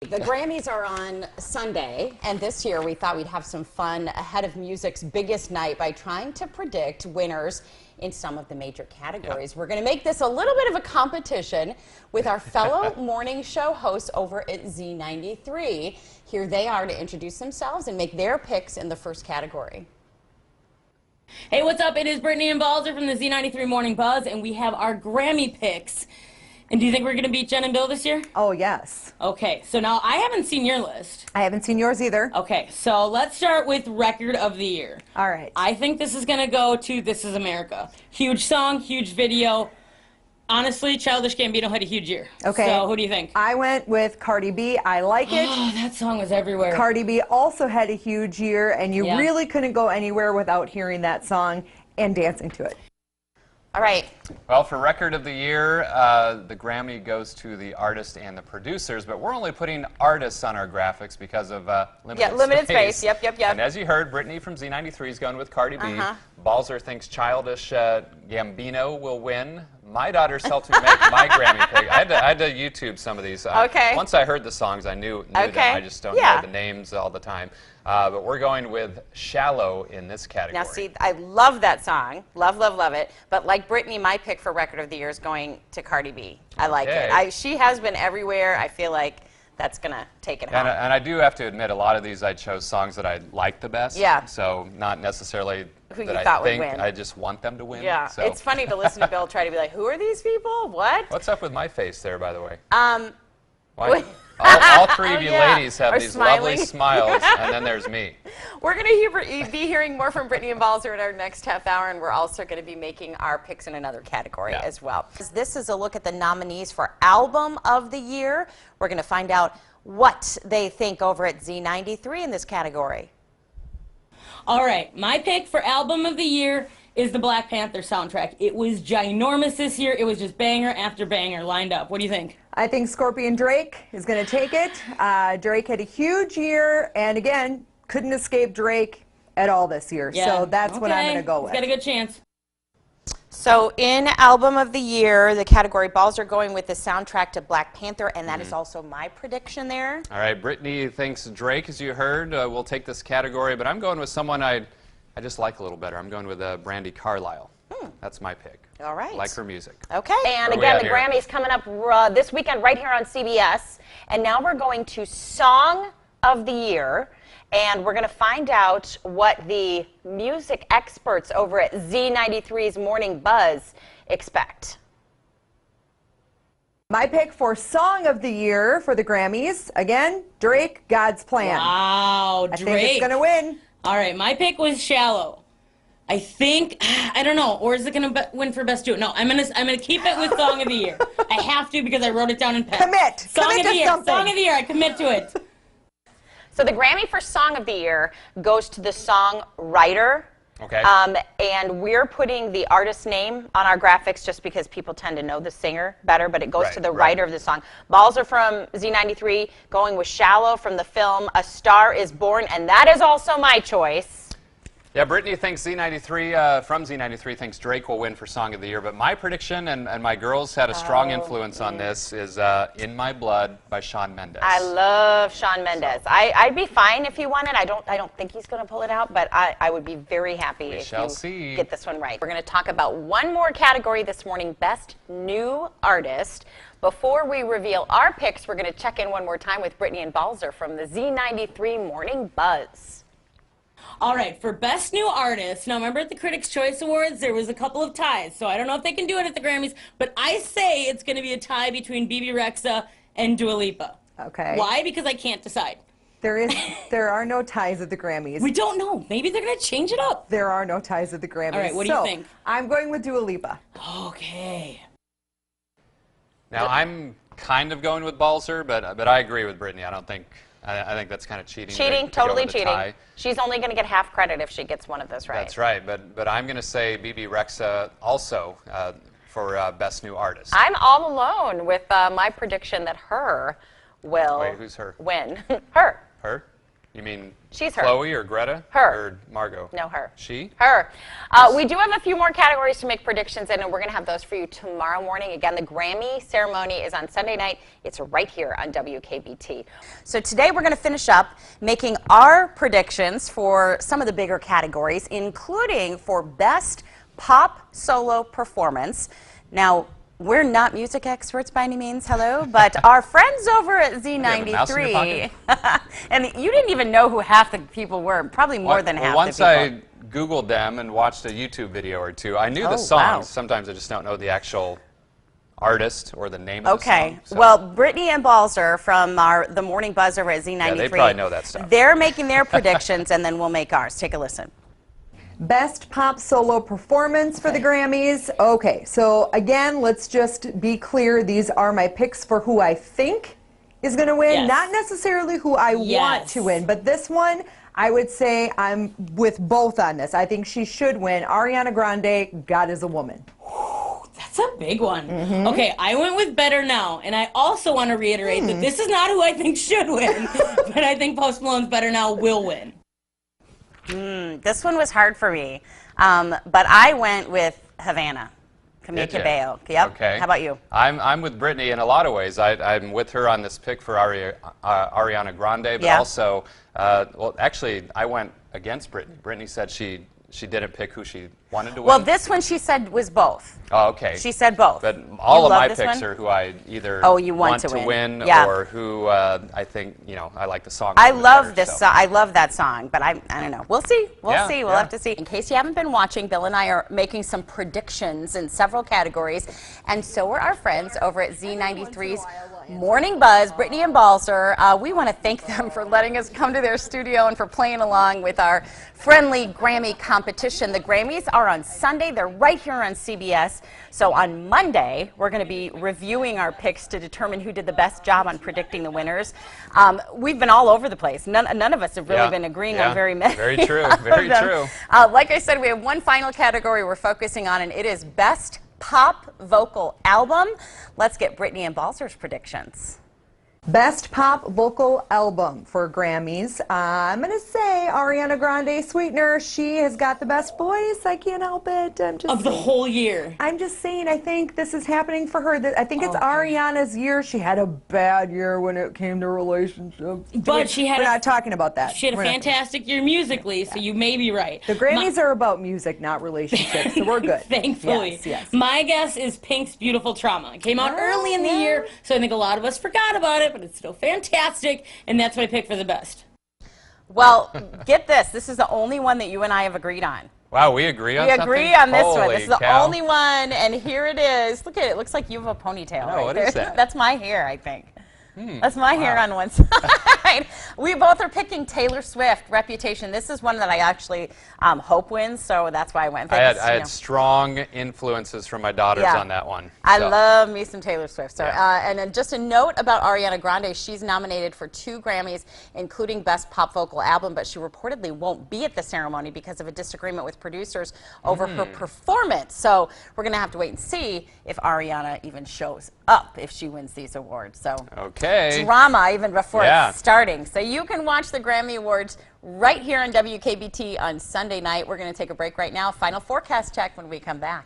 The Grammys are on Sunday, and this year we thought we'd have some fun ahead of music's biggest night by trying to predict winners in some of the major categories. Yep. We're going to make this a little bit of a competition with our fellow morning show hosts over at Z93. Here they are to introduce themselves and make their picks in the first category. Hey, what's up? It is Brittany and Balzer from the Z93 Morning Buzz, and we have our Grammy picks. And do you think we're going to beat Jen and Bill this year? Oh, yes. Okay, so now I haven't seen your list. I haven't seen yours either. Okay, so let's start with Record of the Year. All right. I think this is going to go to This Is America. Huge song, huge video. Honestly, Childish Gambino had a huge year. Okay. So who do you think? I went with Cardi B. I like it. Oh, that song was everywhere. Cardi B also had a huge year, and you really couldn't go anywhere without hearing that song and dancing to it. All right. Well, for Record of the Year, the Grammy goes to the artist and the producers, but we're only putting artists on our graphics because of limited space. Yep. And as you heard, Brittany from Z93 is going with Cardi B. Balzer thinks Childish Gambino will win. My daughters helped me make my Grammy pick. I had to YouTube some of these. Once I heard the songs, I knew them. I just don't know the names all the time. But we're going with Shallow in this category. Now, see, I love that song. Love, love, love it. But like Brittany, my pick for Record of the Year is going to Cardi B. I like it. She has been everywhere. I feel like that's going to take it home. And I do have to admit, a lot of these I chose songs that I like the best. Yeah. So not necessarily who you that thought I think, would win. I just want them to win. Yeah. So. It's funny to listen to Bill try to be like, who are these people? What? What's up with my face there, by the way? Why? All three of you ladies have these lovely smiles, and then there's me. We're going to be hearing more from Brittany and Balzer in our next half hour, and we're also going to be making our picks in another category as well. This is a look at the nominees for Album of the Year. We're going to find out what they think over at Z93 in this category. All right, my pick for Album of the Year is the Black Panther soundtrack. It was ginormous this year. It was just banger after banger lined up. What do you think? I think Scorpion Drake is going to take it. Drake had a huge year, and again, couldn't escape Drake at all this year. So that's what I'm going to go with. He's got a good chance. So in Album of the Year, the category Balls are going with the soundtrack to Black Panther, and that is also my prediction there. All right, Brittany thinks Drake, as you heard, will take this category, but I'm going with someone I just like a little better. I'm going with Brandy Carlisle. That's my pick. All right. I like her music. Okay. And again, the Grammys coming up this weekend right here on CBS. And now we're going to Song of the Year. And we're going to find out what the music experts over at Z93's Morning Buzz expect. My pick for Song of the Year for the Grammys, again, Drake, God's Plan. Wow, Drake. I think it's going to win. All right, my pick was Shallow. I think, I don't know, or is it going to win for Best Duo? No, I'm gonna keep it with Song of the Year. I have to because I wrote it down in pen. Commit. Song of the Year. Something. Song of the Year. I commit to it. So the Grammy for Song of the Year goes to the songwriter. Okay. And we're putting the artist's name on our graphics just because people tend to know the singer better, but it goes to the writer of the song. Balls are from Z93, going with Shallow from the film A Star is Born, and that is also my choice. Yeah, Brittany thinks Z93, from Z93, thinks Drake will win for Song of the Year, but my prediction, and my girls had a strong influence on this, is In My Blood by Shawn Mendes. I love Shawn Mendes. So. I'd be fine if he won it. I don't think he's going to pull it out, but I would be very happy if you get this one right. We're going to talk about one more category this morning, Best New Artist. Before we reveal our picks, we're going to check in one more time with Brittany and Balzer from the Z93 Morning Buzz. All right, for Best New Artist, now remember at the Critics' Choice Awards, there was a couple of ties, so I don't know if they can do it at the Grammys, but I say it's going to be a tie between Bibi Rexha and Dua Lipa. Okay. Why? Because I can't decide. There are no ties at the Grammys. We don't know. Maybe they're going to change it up. There are no ties at the Grammys. All right, what do you think? I'm going with Dua Lipa. Okay. Now, I'm kind of going with Balzer, but I agree with Brittany. I think that's kind of cheating. Cheating, totally cheating. She's only going to get half credit if she gets one of those right. That's right, but I'm going to say Bibi Rexha also for Best New Artist. I'm all alone with my prediction that Her will Wait, who's Her? win. Her. Her? You mean She's her. Chloe or Greta? Her. Or Margot? No, her. She? Her. We do have a few more categories to make predictions in, and we're going to have those for you tomorrow morning. Again, the Grammy ceremony is on Sunday night. It's right here on WKBT. So today we're going to finish up making our predictions for some of the bigger categories, including for Best Pop Solo Performance. Now, we're not music experts by any means, hello, but our friends over at Z93, and you didn't even know who half the people were, probably more than half once the people. I Googled them and watched a YouTube video or two, I knew the songs. Wow. Sometimes I just don't know the actual artist or the name of the song. Okay, so. Well, Brittany and Balzer from the Morning Buzz over at Z93, yeah, they probably know that stuff. They're making their predictions, and then we'll make ours. Take a listen. Best Pop Solo Performance for the Grammys. Okay, so again, let's just be clear. These are my picks for who I think is going to win, not necessarily who I want to win. But this one, I would say I'm with both on this. I think she should win. Ariana Grande, God is a Woman. That's a big one. Okay, I went with Better Now, and I also want to reiterate that this is not who I think should win, but I think Post Malone's Better Now will win. This one was hard for me, but I went with Havana, Camila Cabello. Yep. Okay. How about you? I'm with Brittany in a lot of ways. I'm with her on this pick for Ariana Grande, but also, well, actually, I went against Brittany. Brittany said she didn't pick who she wanted to win. Well, this one she said was both. Oh, okay. She said both. But all of my picks are who I either want to win or who I think, I like the song. I love this song. I love that song, but I don't know. We'll see. We'll see. We'll have to see. In case you haven't been watching, Bill and I are making some predictions in several categories, and so are our friends over at Z93's Morning Buzz, Brittany and Balzer. We want to thank them for letting us come to their studio and for playing along with our friendly Grammy competition. The Grammys are on Sunday. They're right here on CBS. So on Monday, we're going to be reviewing our picks to determine who did the best job on predicting the winners. We've been all over the place. None of us have really been agreeing on very many. Very true. Very true. Like I said, we have one final category we're focusing on, and it is Best Pop Vocal Album. Let's get Brittany and Balzer's predictions. Best Pop Vocal Album for Grammys. I'm going to say Ariana Grande, Sweetener. She has got the best voice. I can't help it. I'm just of the whole year. I'm just saying, I think this is happening for her. I think it's Ariana's year. She had a bad year when it came to relationships. But we're not talking about that. She had a fantastic year musically, so you may be right. The Grammys are about music, not relationships, so we're good. Thankfully. Yes. My guess is Pink's Beautiful Trauma. It came out early in the year, so I think a lot of us forgot about it, but it's still fantastic, and that's my pick for the best. Well, get this. This is the only one that you and I have agreed on. Wow, we agree on something? We agree on this one. Holy This is the cow. only one, and here it is. Look at it. It looks like you have a ponytail right what there. is that? That's my hair, I think. That's my hair on one side. We both are picking Taylor Swift, Reputation. This is one that I actually hope wins, so that's why I went. I had strong influences from my daughters on that one. I love me some Taylor Swift. So, and then just a note about Ariana Grande, she's nominated for 2 Grammys, including Best Pop Vocal Album, but she reportedly won't be at the ceremony because of a disagreement with producers over her performance. So we're going to have to wait and see if Ariana even shows up if she wins these awards. So drama even before it's starting. So you can watch the Grammy Awards right here on WKBT on Sunday night. We're going to take a break right now. Final forecast check when we come back.